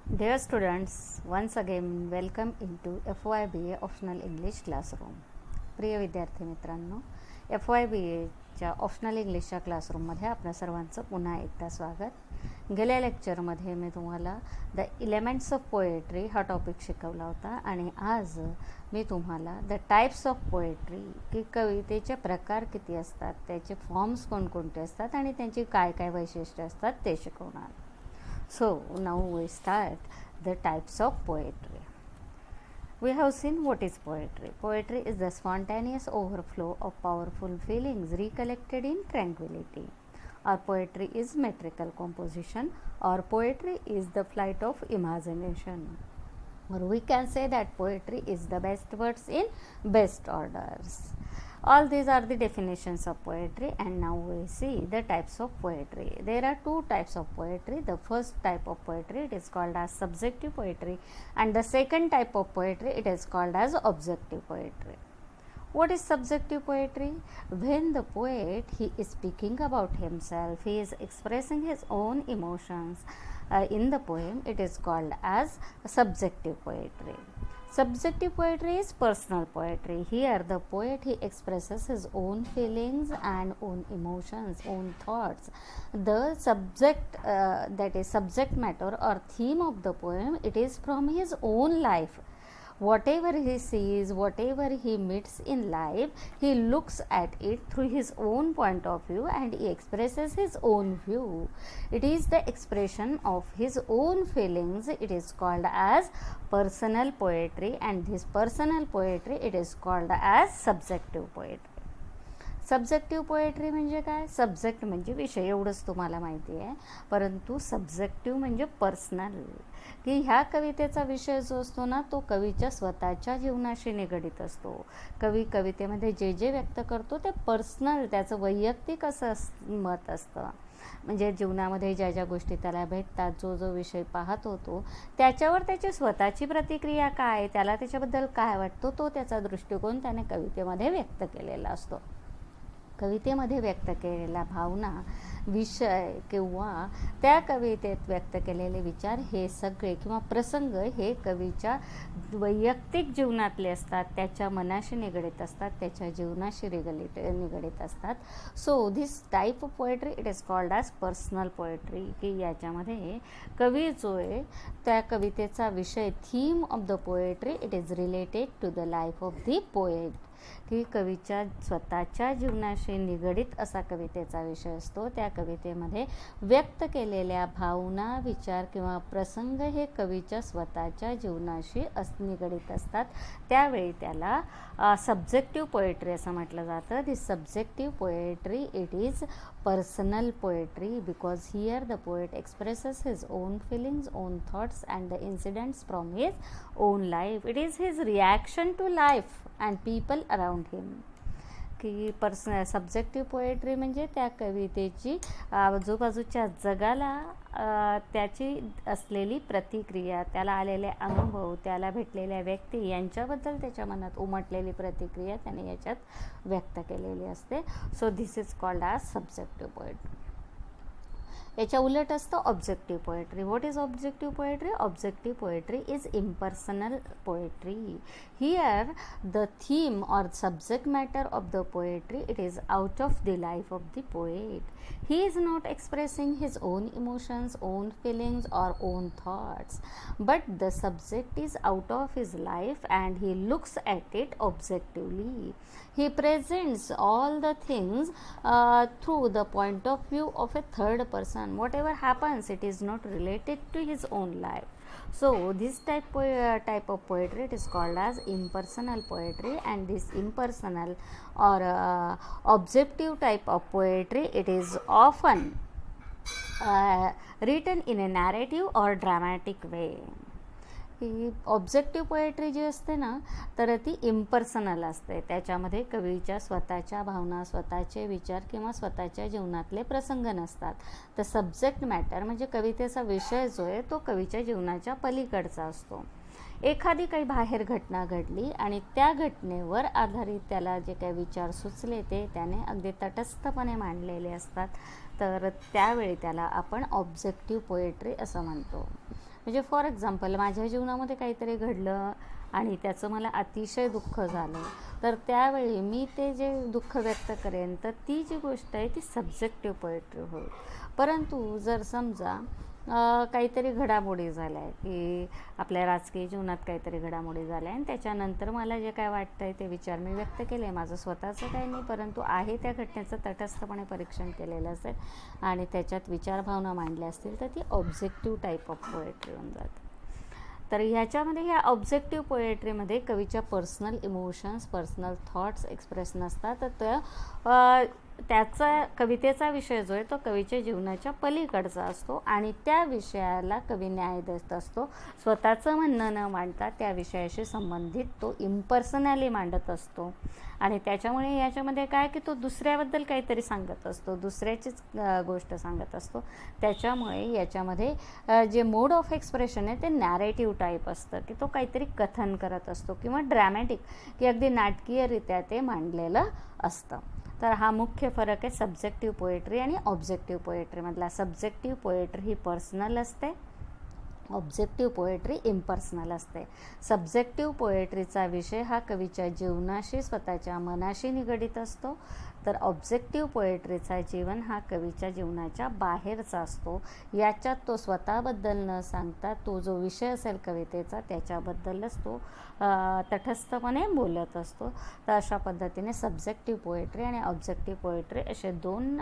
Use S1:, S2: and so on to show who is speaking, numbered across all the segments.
S1: Dear students, once again welcome into FYBA optional English classroom. प्रिय विद्यार्थी मित्रांनो, FYBAच्या optional इंग्लिशच्या क्लासरूममध्ये आपल्या सर्वांचं पुन्हा एकदा स्वागत. गेल्या लेक्चरमध्ये मी तुम्हाला द एलिमेंट्स ऑफ पोएट्री हा टॉपिक शिकवला होता आणि आज मी तुम्हाला द टाइप्स ऑफ पोएट्री की कवितेचे प्रकार किती असतात, त्याचे फॉर्म्स कोणकोणते असतात आणि त्यांची काय काय वैशिष्ट्ये असतात ते शिकवणार. So now we start the types of poetry. We have seen what is poetry. Poetry is the spontaneous overflow of powerful feelings recollected in tranquility. Or poetry is metrical composition, or poetry is the flight of imagination. Or we can say that poetry is the best words in best orders. All these are the definitions of poetry, and now we see the types of poetry. There are two types of poetry. The first type of poetry, it is called as subjective poetry, and the second type of poetry, it is called as objective poetry. What is subjective poetry? When the poet, he is speaking about himself, he is expressing his own emotions in the poem, it is called as subjective poetry. Subjective poetry is personal poetry. Here the poet, he expresses his own feelings and own emotions, own thoughts. The subject, that is subject matter or theme of the poem, it is from his own life. Whatever he sees, whatever he meets in life, he looks at it through his own point of view and he expresses his own view. It is the expression of his own feelings. It is called as personal poetry, and this personal poetry, it is called as subjective poetry. Subjective poetry म्हणजे काय? Subject म्हणजे विषय, एवढंच तुम्हाला माहिती आहे, परंतु subjective म्हणजे पर्सनल, की ह्या कवितेचा विषय जो असतो ना, तो कवीच्या स्वतःच्या जीवनाशी निगडित असतो. कवी कवितेमध्ये जे जे व्यक्त करतो ते पर्सनल, त्याचं वैयक्तिक असं मत असतं. म्हणजे जीवनामध्ये ज्या ज्या गोष्टी त्याला भेटतात, जो जो विषय पाहत होतो त्याच्यावर त्याची स्वतःची प्रतिक्रिया काय, त्याला त्याच्याबद्दल काय वाटतो, तो त्याचा दृष्टिकोन त्याने कवितेमध्ये व्यक्त केलेला असतो. कवितेमध्ये व्यक्त केलेल्या भावना, विषय किंवा त्या कवितेत व्यक्त केलेले विचार, हे सगळे किंवा प्रसंग हे कवीच्या वैयक्तिक जीवनातले असतात, त्याच्या मनाशी निगडित असतात, त्याच्या जीवनाशी निगडित असतात. So this type of poetry, it is called as personal poetry, की याच्यामध्ये कवी जो आहे त्या कवितेचा विषय, theme of the poetry, it is related to the life of the poet, की कवीच्या स्वतःच्या जीवनाशी निगडित असा कवितेचा विषय असतो. त्या कवितेमध्ये व्यक्त केलेल्या भावना, विचार किंवा प्रसंग हे कवीच्या स्वतःच्या जीवनाशी निगडित असतात. त्यावेळी त्याला सब्जेक्टिव्ह पोएट्री असं म्हटलं जातं. This subjective poetry, it is personal poetry, because here the poet expresses his own feelings, own thoughts and the incidents from his own life. It is his reaction to life and people around him. की subjective poetry म्हणजे त्या कवितेची आजूबाजूच्या जगाला त्याची असलेली प्रतिक्रिया, त्याला आलेले अनुभव, त्याला भेटलेल्या व्यक्ती यांच्याबद्दल त्याच्या मनात उमटलेली प्रतिक्रिया त्याने याच्यात व्यक्त केलेली असते. So this is called as subjective poetry. याच्या उलट असतं objective poetry. What is objective poetry? Objective poetry is impersonal poetry. Here the theme or subject matter of the poetry, it is out of the life of the poet. He is not expressing his own emotions, own feelings or own thoughts, but the subject is out of his life and he looks at it objectively. He presents all the things through the point of view of a third person. Whatever happens, it is not related to his own life. So this type of poetry, it is called as impersonal poetry, and this impersonal or objective type of poetry, it is often written in a narrative or dramatic way. ही objective poetry जी असते ना, तर ती impersonal असते. त्याच्यामध्ये कवीच्या स्वतःच्या भावना, स्वतःचे विचार किंवा स्वतःच्या जीवनातले प्रसंग नसतात. तर सब्जेक्ट मॅटर म्हणजे कवितेचा विषय जो आहे तो कवीच्या जीवनाच्या पलीकडचा असतो. एखादी काही बाहेर घटना घडली आणि त्या घटनेवर आधारित त्याला जे काही विचार सुचले ते त्याने अगदी तटस्थपणे मांडलेले असतात. तर त्यावेळी त्याला आपण ऑब्जेक्टिव्ह पोएट्री असं म्हणतो. म्हणजे फॉर एक्झाम्पल, माझ्या जीवनामध्ये काहीतरी घडलं आणि त्याचं मला अतिशय दुःख झालं, तर त्यावेळी मी ते जे दुःख व्यक्त करेन, तर ती जी गोष्ट आहे ती सब्जेक्टिव्ह पोएट्री होईल. परंतु जर समजा काहीतरी घडामोडी झाल्या आहे, की आपल्या राजकीय जीवनात काहीतरी घडामोडी झाल्या आणि त्याच्यानंतर मला जे काय वाटतं आहे ते विचार मी व्यक्त केले, माझं स्वतःचं काही नाही, परंतु आहे त्या घटनेचं तटस्थपणे परीक्षण केलेलं असेल आणि त्याच्यात विचारभावना मांडल्या असतील, तर ती ऑब्जेक्टिव्ह टाईप ऑफ पोएट्री होऊन जाते. तर ह्याच्यामध्ये ह्या ऑब्जेक्टिव्ह पोएट्रीमध्ये कवीच्या personal emotions, personal thoughts express नसतात, तर त्याचा कवितेचा विषय जो आहे तो कवीच्या जीवनाच्या पलीकडचा असतो आणि त्या विषयाला कवी न्याय देत असतो. स्वतःचं म्हणणं न मांडता त्या विषयाशी संबंधित तो इम्पर्सनली मांडत असतो आणि त्याच्यामुळे याच्यामध्ये काय की तो दुसऱ्याबद्दल काहीतरी सांगत असतो, दुसऱ्याचीच गोष्ट सांगत असतो. त्याच्यामुळे याच्यामध्ये जे मोड ऑफ एक्सप्रेशन आहे ते नॅरेटिव्ह टाईप असतं, की तो काहीतरी कथन करत असतो किंवा ड्रॅमॅटिक, की अगदी नाटकीयरित्या ते मांडलेलं असतं. तर हा मुख्य फरक आहे सब्जेक्टिव्ह पोएट्री आणि ऑब्जेक्टिव्ह पोएट्रीमधला. सब्जेक्टिव्ह पोएट्री ही पर्सनल असते, ऑब्जेक्टिव्ह पोएट्री इम्पर्सनल असते. सब्जेक्टिव्ह पोएट्रीचा विषय हा कवीच्या जीवनाशी, स्वतःच्या मनाशी निगडीत असतो, तर ऑब्जेक्टिव्ह पोएट्रीचा जीवन हा कवीच्या जीवनाच्या बाहेरचा असतो. याच्यात तो स्वतःबद्दल न सांगता तो जो विषय असेल कवितेचा त्याच्याबद्दलच तो तटस्थपणे बोलत असतो. तर अशा पद्धतीने सब्जेक्टिव्ह पोएट्री आणि ऑब्जेक्टिव्ह पोएट्री असे दोन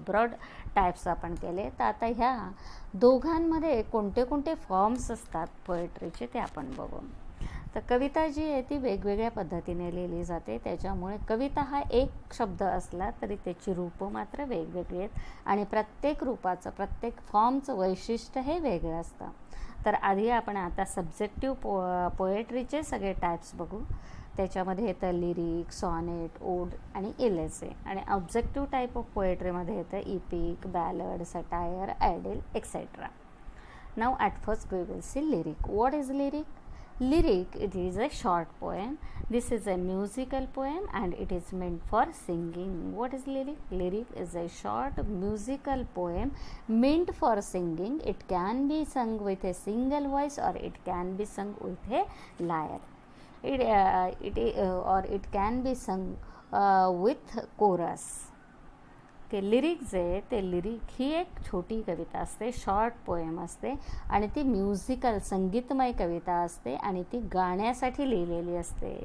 S1: ब्रॉड टाईप्स आपण केले. तर आता ह्या दोघांमध्ये कोणते कोणते फॉर्म्स असतात पोएट्रीचे ते आपण बघू. तर कविता जी आहे ती वेगवेगळ्या पद्धतीने लिहिली जाते. त्याच्यामुळे कविता हा एक शब्द असला तरी त्याची रूपं मात्र वेगवेगळी आहेत आणि प्रत्येक रूपाचं, प्रत्येक फॉर्मचं वैशिष्ट्य हे वेगळं असतं. तर आधी आपण आता सब्जेक्टिव्ह पोएट्रीचे सगळे टाईप्स बघू. त्याच्यामध्ये येतं लिरिक, सॉनेट, ओड आणि इलेसे. आणि ऑब्जेक्टिव्ह टाईप ऑफ पोएट्रीमध्ये येतं epic, ballad, satire, idyll etcetera. Now at first we will see lyric. What is lyric? Lyric, it is a short poem. This is a musical poem and it is meant for singing. What is lyric? Lyric is a short musical poem meant for singing. It can be sung with a single voice or it can be sung with a lyre. Or it can be sung with chorus. की lyric जे आहे ते lyric ही एक छोटी कविता असते, short poem असते आणि ती म्युझिकल संगीतमय कविता असते आणि ती गाण्यासाठी लिहिलेली असते.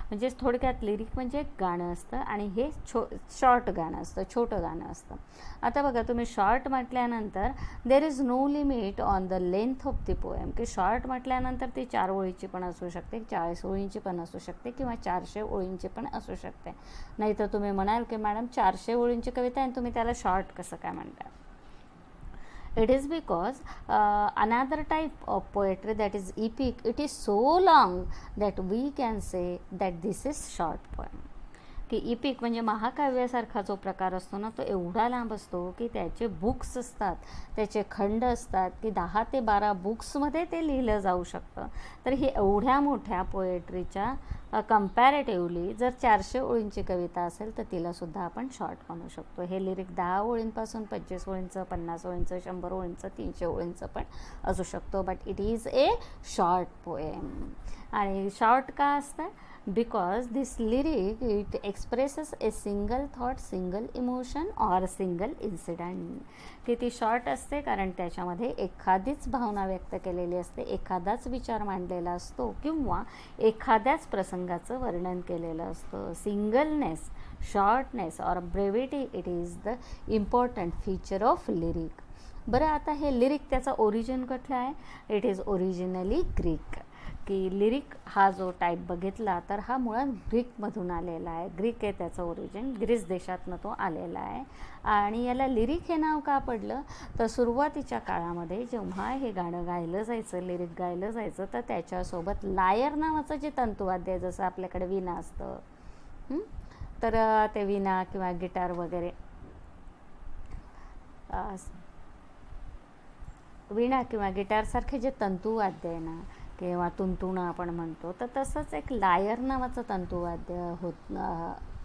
S1: म्हणजे थोडक्यात लिरिक म्हणजे एक गाणं असतं आणि हे शॉर्ट गाणं असतं, छोटं गाणं असतं. आता बघा तुम्ही शॉर्ट म्हटल्यानंतर there is no limit on the length of the poem, की शॉर्ट म्हटल्यानंतर ती 4 ओळीची पण असू शकते, 40 ओळींची पण असू शकते किंवा 400 ओळींची पण असू शकते. नाहीतर तुम्ही म्हणाल की मॅडम 400 ओळींची कविता आहे तुम्ही त्याला शॉर्ट कसं काय म्हणता? It is because another type of poetry, that is epic, it is so long that we can say that this is short poem. की इपिक म्हणजे महाकाव्यासारखा जो प्रकार असतो ना तो एवढा लांब असतो की त्याचे बुक्स असतात, त्याचे खंड असतात की 10 ते 12 बुक्समध्ये ते लिहिलं जाऊ शकतं. तर ही एवढ्या मोठ्या पोएट्रीच्या कम्पॅरेटिव्हली जर 400 ओळींची कविता असेल तर तिलासुद्धा आपण शॉर्ट म्हणू शकतो. हे लिरिक 10 ओळींपासून 25 ओळींचं, 50 ओळींचं, 100 ओळींचं, 300 ओळींचं पण असू शकतो. But it is a short poem. आणि शॉर्ट का असतं? Because this lyric it expresses a single thought, single emotion or single incident. की ती शॉर्ट असते कारण त्याच्यामध्ये एखादीच भावना व्यक्त केलेली असते, एखादाच विचार मांडलेला असतो किंवा एखाद्याच प्रसंगाचं वर्णन केलेलं असतं. Singleness, shortness or brevity it is the important feature of lyric. बरं, आता हे लिरिक त्याचा ओरिजिन कुठला आहे? It is originally Greek. की लिरिक हा जो टाईप बघितला तर हा मुळात ग्रीकमधून आलेला आहे. ग्रीक आहे त्याचं ओरिजिन, ग्रीस देशातनं तो आलेला आहे. आणि याला लिरिक हे नाव का पडलं? तर सुरुवातीच्या काळामध्ये जेव्हा हे गाणं गायलं जायचं, लिरिक गायलं जायचं, तर त्याच्यासोबत लायर नावाचं जे तंतुवाद्य आहे, जसं आपल्याकडे वीणा असतं, तर ते वीणा किंवा गिटार वगैरे, वीणा किंवा गिटारसारखे जे तंतुवाद्य आहे ना किंवा तुणतुणं आपण म्हणतो, तर तसंच एक लायर नावाचं तंतुवाद्य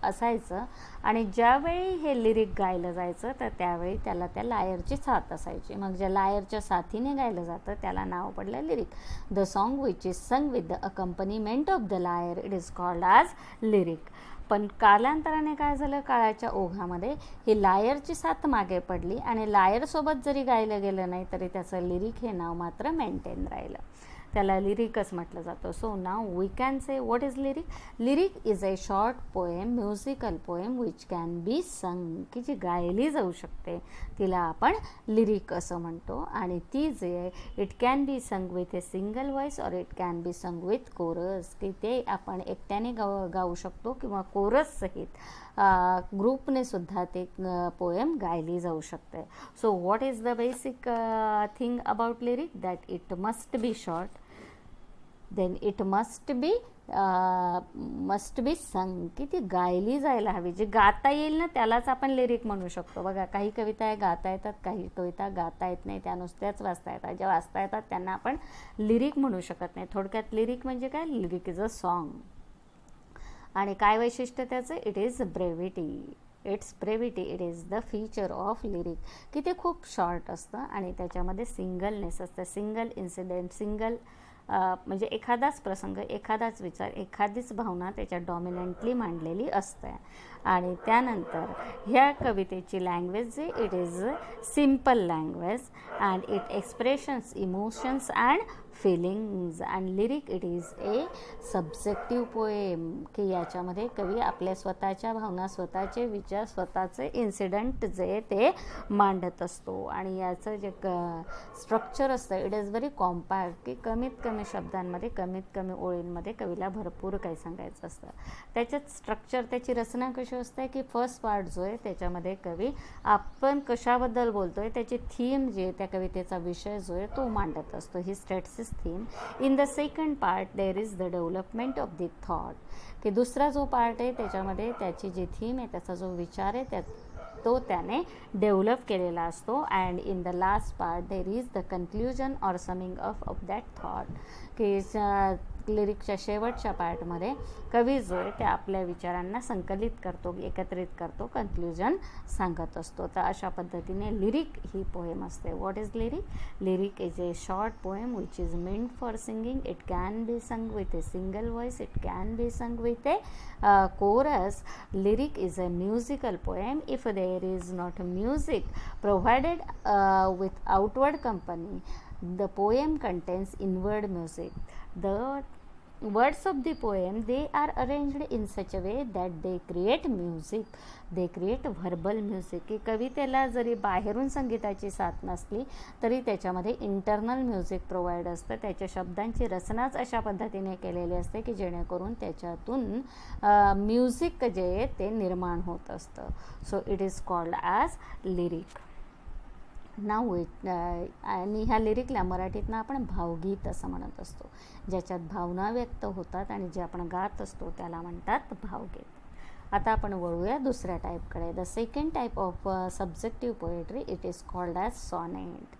S1: असायचं आणि ज्यावेळी हे लिरिक गायलं जायचं तर त्यावेळी त्याला त्या लायरची साथ असायची. मग ज्या लायरच्या साथीने गायलं जातं त्याला नाव पडलं lyric. The song which is sung with the accompaniment of the lyre it is called as lyric. पण कालांतराने काय झालं, काळाच्या ओघामध्ये ही लायरची साथ मागे पडली आणि लायरसोबत जरी गायलं गेलं नाही तरी त्याचं लिरिक हे नाव मात्र मेंटेन राहिलं. त्याला लिरिकच म्हटलं जातं. So now we can say what is lyric. Lyric is a short poem, musical poem which can be sung, की जी गायली जाऊ शकते तिला आपण लिरिक असं म्हणतो. आणि ती जे it can be sung with a single voice और it can be sung with chorus, की ते आपण एकट्याने गाऊ शकतो किंवा कोरस सहित ग्रुपने सुद्धा ते पोएम गायली जाऊ शकते. So what is the basic thing about lyric, that it must be short, then it must be sung, की ती गायली जायला हवी. जे गाता येईल ना त्यालाच आपण लिरिक म्हणू शकतो. बघा काही कविता गाता येतात, काही कविता गाता येत नाही, त्या नुसत्याच वाचता येतात. ज्या वाचता येतात त्यांना आपण लिरिक म्हणू शकत नाही. थोडक्यात लिरिक म्हणजे काय, लिरिक इज अ सॉन्ग. आणि काय वैशिष्ट्य त्याचं, it is brevity, it's brevity, it is the feature of lyric, की ते खूप शॉर्ट असतं आणि त्याच्यामध्ये सिंगलनेस असतं. सिंगल इन्सिडेंट, सिंगल म्हणजे एखादाच प्रसंग, एखादाच विचार, एखादीच भावना त्याच्यात डॉमिनंटली मांडलेली असते. आणि त्यानंतर ह्या कवितेची लँग्वेज जे it is simple language and it expressions emotions and feelings and lyric it is a subjective poem, की याच्यामध्ये कवी आपल्या स्वतःच्या भावना, स्वतःचे विचार, स्वतःचे इन्सिडंट जे ते मांडत असतो. आणि याचं जे स्ट्रक्चर असतं इट इज व्हेरी कॉम्पॅक्ट, की कमीत कमी शब्दांमध्ये, कमीत कमी ओळींमध्ये कवीला भरपूर काही सांगायचं असतं. त्याच्यात स्ट्रक्चर, त्याची रचना कशी असते, की फर्स्ट पार्ट जो आहे त्याच्यामध्ये कवी आपण कशाबद्दल बोलतोय त्याची थीम जी आहे, त्या कवितेचा विषय जो आहे तो मांडत असतो. He states theme. In the second part there is the development of the thought, की दुसरा जो पार्ट आहे त्याच्यामध्ये त्याची जी थीम आहे, त्याचा जो विचार आहे तो त्याने डेव्हलप केलेला असतो. And in the last part there is the conclusion or summing up of that thought, की लिरिकच्या शेवटच्या पार्टमध्ये कवी जो आहे ते आपल्या विचारांना संकलित करतो, एकत्रित करतो, कन्क्ल्युजन सांगत असतो. तर अशा पद्धतीने लिरिक ही पोएम असते. What is lyric? Lyric is a short poem which is meant for singing. It can be sung with a single voice, it can be sung with a chorus. Lyric is a musical poem if there is not music provided with outward company. The poem contains inward music. The words of the poem, they are arranged in such a way that they create music. They create verbal music. की कवितेला जरी बाहेरून संगीताची साथ नसली तरी त्याच्यामध्ये internal music provide असतं. त्याच्या शब्दांची रचनाच अशा पद्धतीने केलेली असते की जेणेकरून त्याच्यातून म्युझिक जे आहे ते निर्माण होत असतं. So it is called as lyric. नाव आणि ह्या लिरिकला मराठीतनं आपण भावगीत असं म्हणत असतो. ज्याच्यात भावना व्यक्त होतात आणि जे आपण गात असतो त्याला म्हणतात भावगीत. आता आपण वळूया दुसऱ्या टाईपकडे. The second type of subjective poetry it is called as sonnet.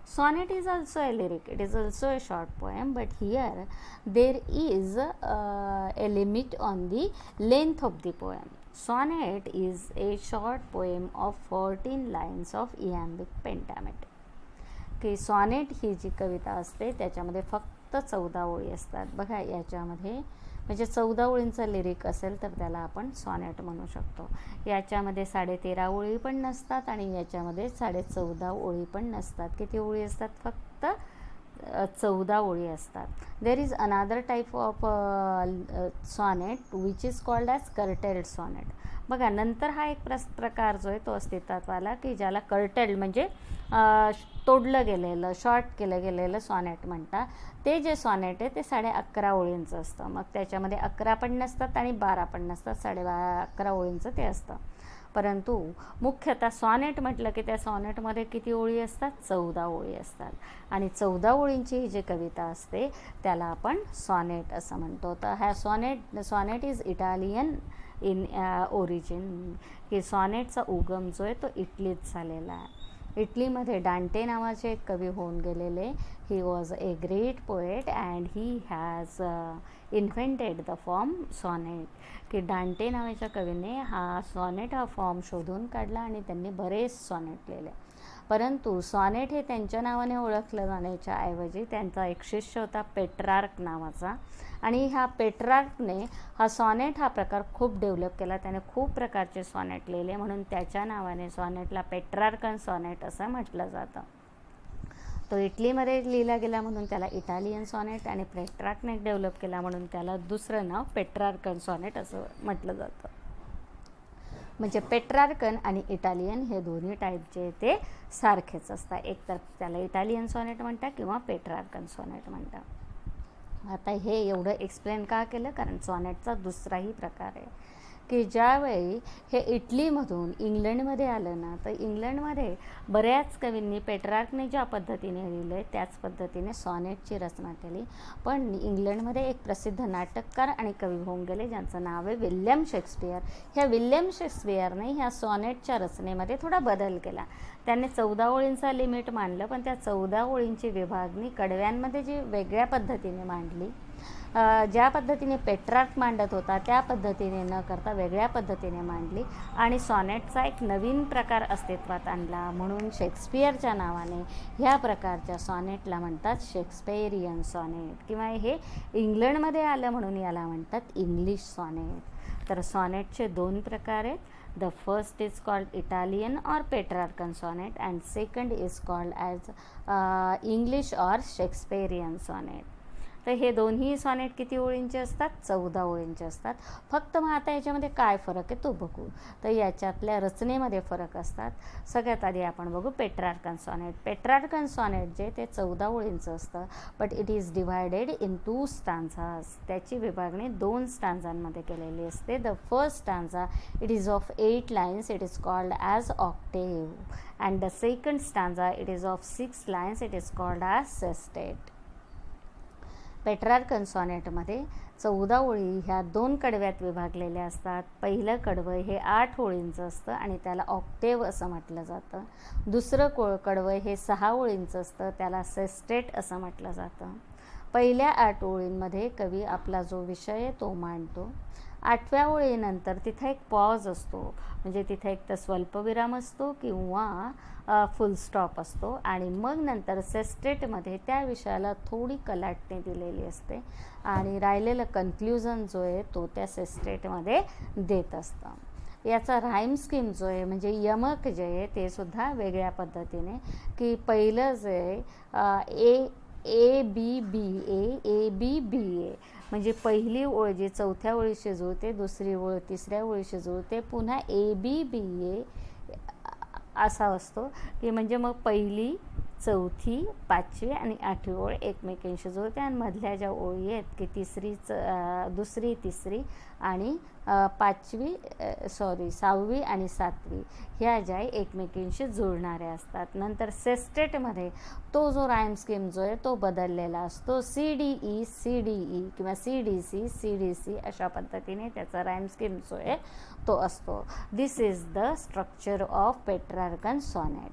S1: Sonnet is also a lyric. It is also a short poem, but here there is a limit on the length of the poem. Sonnet is a short poem of 14 lines of iambic pentameter. की sonnet ही जी कविता असते त्याच्यामध्ये फक्त 14 ओळी असतात. बघा याच्यामध्ये म्हणजे 14 ओळींचं lyric असेल तर त्याला आपण सॉनेट म्हणू शकतो. याच्यामध्ये 13.5 ओळी पण नसतात आणि याच्यामध्ये 14.5 ओळी पण नसतात. किती ओळी असतात? फक्त 14 ओळी असतात. There is another type of sonnet which is called as curtailed sonnet. बघा नंतर हा एक प्रकार जो आहे तो अस्तित्वात आला की ज्याला कर्टेल्ड म्हणजे तोडलं गेलेलं, शॉर्ट केलं गेलेलं सॉनेट म्हणतात. ते जे सॉनेट आहे ते 11.5 ओळींचं असतं. मग त्याच्यामध्ये 11 पण नसतात आणि 12 पण नसतात, 11.5 ओळींचं ते असतं. परंतु मुख्यतः सॉनेट म्हटलं की त्या सॉनेटमध्ये किती ओळी असतात? 14 ओळी असतात. आणि 14 ओळींची ही जी कविता असते त्याला आपण सॉनेट असं म्हणतो. तर हा sonnet is Italian in origin, की सॉनेटचा उगम जो आहे तो इटलीत झालेला आहे. इटलीमध्ये डांटे नावाचे एक कवी होऊन गेलेले. He was a great poet and he has invented the form sonnet. की डांटे नावाच्या कवीने हा सॉनेट हा फॉर्म शोधून काढला आणि त्यांनी बरेच सॉनेट लिहिले. परंतु सॉनेट हे त्यांच्या नावाने ओळखलं जाण्याच्या ऐवजी त्यांचा एक शिष्य होता पेट्रार्क नावाचा, आणि ह्या पेट्रार्कने हा सॉनेट हा प्रकार खूप डेव्हलप केला. त्याने खूप प्रकारचे सॉनेट लिहिले, म्हणून त्याच्या नावाने सॉनेटला पेट्रार्कन सॉनेट असं म्हटलं जातं. तो इटलीमध्ये लिहिला गेला म्हणून त्याला इटालियन सॉनेट, आणि पेट्रार्कने डेव्हलप केला म्हणून त्याला दुसरं नाव पेट्रार्कन सॉनेट असं म्हटलं जातं. म्हणजे पेट्रार्कन आणि इटालियन हे दोन्ही टाईप जे ते सारखेच असतात. एक तर त्याला इटालियन सॉनेट म्हणतात किंवा पेट्रार्कन सॉनेट म्हणतात. आता हे एवढं एक्सप्लेन का केलं, कारण सॉनेटचा दुसराही प्रकार आहे की ज्यावेळी हे इटलीमधून इंग्लंडमध्ये आलं ना, तर इंग्लंडमध्ये बऱ्याच कवींनी पेट्रार्कने ज्या पद्धतीने लिहिलं आहे त्याच पद्धतीने सॉनेटची रचना केली. पण इंग्लंडमध्ये एक प्रसिद्ध नाटककार आणि कवी होऊन गेले ज्यांचं नाव आहे विल्यम शेक्सपियर. ह्या विल्यम शेक्सपियरने ह्या सॉनेटच्या रचनेमध्ये थोडा बदल केला. त्याने 14 ओळींचा लिमिट मांडलं, पण त्या 14 ओळींची विभागणी कडव्यांमध्ये जी वेगळ्या पद्धतीने मांडली. ज्या पद्धतीने पेट्रार्क मांडत होता त्या पद्धतीने न करता वेगळ्या पद्धतीने मांडली, आणि सॉनेटचा एक नवीन प्रकार अस्तित्वात आणला. म्हणून शेक्सपियरच्या नावाने ह्या प्रकारच्या सॉनेटला म्हणतात शेक्सपियरियन सॉनेट, किंवा हे इंग्लंडमध्ये आलं म्हणून याला म्हणतात इंग्लिश सॉनेट. तर सॉनेटचे दोन प्रकार आहेत. The first is called Italian or Petrarchan sonnet, and second is called as English or Shakespearean sonnet. तर हे दोन्ही सॉनेट किती ओळींचे असतात? 14 ओळींचे असतात. फक्त मग आता याच्यामध्ये काय फरक आहे तो बघू. तर याच्यातल्या रचनेमध्ये फरक असतात. सगळ्यात आधी आपण बघू पेट्रार्कन सॉनेट. पेट्रार्कन सॉनेट जे ते 14 ओळींचं असतं, but it is divided in 2 stanzas. त्याची विभागणी 2 स्टांझांमध्ये केलेली असते. The first stanza it is of 8 lines, it is called as octave, and the second stanza it is of 6 lines, it is called as sestet. Petrarchan सॉनेटमध्ये 14 ओळी ह्या 2 कडव्यात विभागलेल्या असतात. पहिलं कडवं हे 8 ओळींचं असतं आणि त्याला ऑक्टेव असं म्हटलं जातं. दुसरं कडवं हे 6 ओळींचं असतं, त्याला सेस्टेट असं म्हटलं जातं. पहिल्या 8 ओळींमध्ये कवी आपला जो विषय आहे तो मांडतो. 8व्या ओळीनंतर तिथे एक पॉज असतो, म्हणजे तिथे एक तर स्वल्पविराम असतो किंवा फुल स्टॉप असतो, आणि मग नंतर सेस्टेटमध्ये त्या विषयाला थोडी कलाटणी दिलेली असते आणि राहिलेलं कन्क्ल्युजन जो आहे तो त्या सेस्टेटमध्ये देत असतं. याचा राईम स्कीम जो आहे म्हणजे यमक जे आहे ते सुद्धा वेगळ्या पद्धतीने, की पहिलं जे A B B A B बी ए, म्हणजे पहिली ओळ जी 4थ्या ओळीशी जुळते, दुसरी ओळ 3ऱ्या ओळीशी जुळते, पुन्हा ए बी बी ए असा असतो, की म्हणजे मग पहिली, 4थी, 5वी आणि 8वी ओळ एकमेकांशी जुळते, आणि मधल्या ज्या ओळी आहेत की दुसरी, तिसरी आणि 6वी आणि 7वी ह्या ज्या एकमेकांशी जुळणाऱ्या असतात. नंतर सेस्टेटमध्ये तो जो राईम स्कीम जो आहे तो बदललेला असतो. CDE CDE किंवा CDC CDC अशा पद्धतीने त्याचा राईम स्कीम जो आहे तो असतो. This is the structure of Petrarchan sonnet.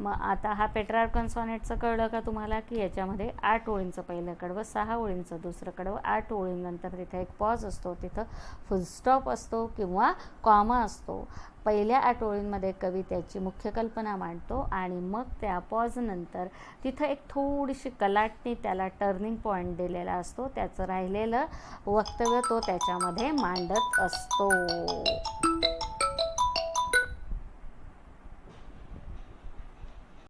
S1: मग आता हा पेट्रार्कन सॉनेटचं कळलं का तुम्हाला, की याच्यामध्ये 8 ओळींचं पहिलं कडवं, 6 ओळींचं दुसरं कडवं, 8 ओळींनंतर तिथे एक पॉज असतो, तिथं फुल स्टॉप असतो किंवा कॉमा असतो. पहिल्या 8 ओळींमध्ये कवी त्याची मुख्य कल्पना मांडतो आणि मग त्या पॉजनंतर तिथं एक थोडीशी कलाटणी, त्याला टर्निंग पॉईंट दिलेला असतो, त्याचं राहिलेलं वक्तव्य तो त्याच्यामध्ये मांडत असतो.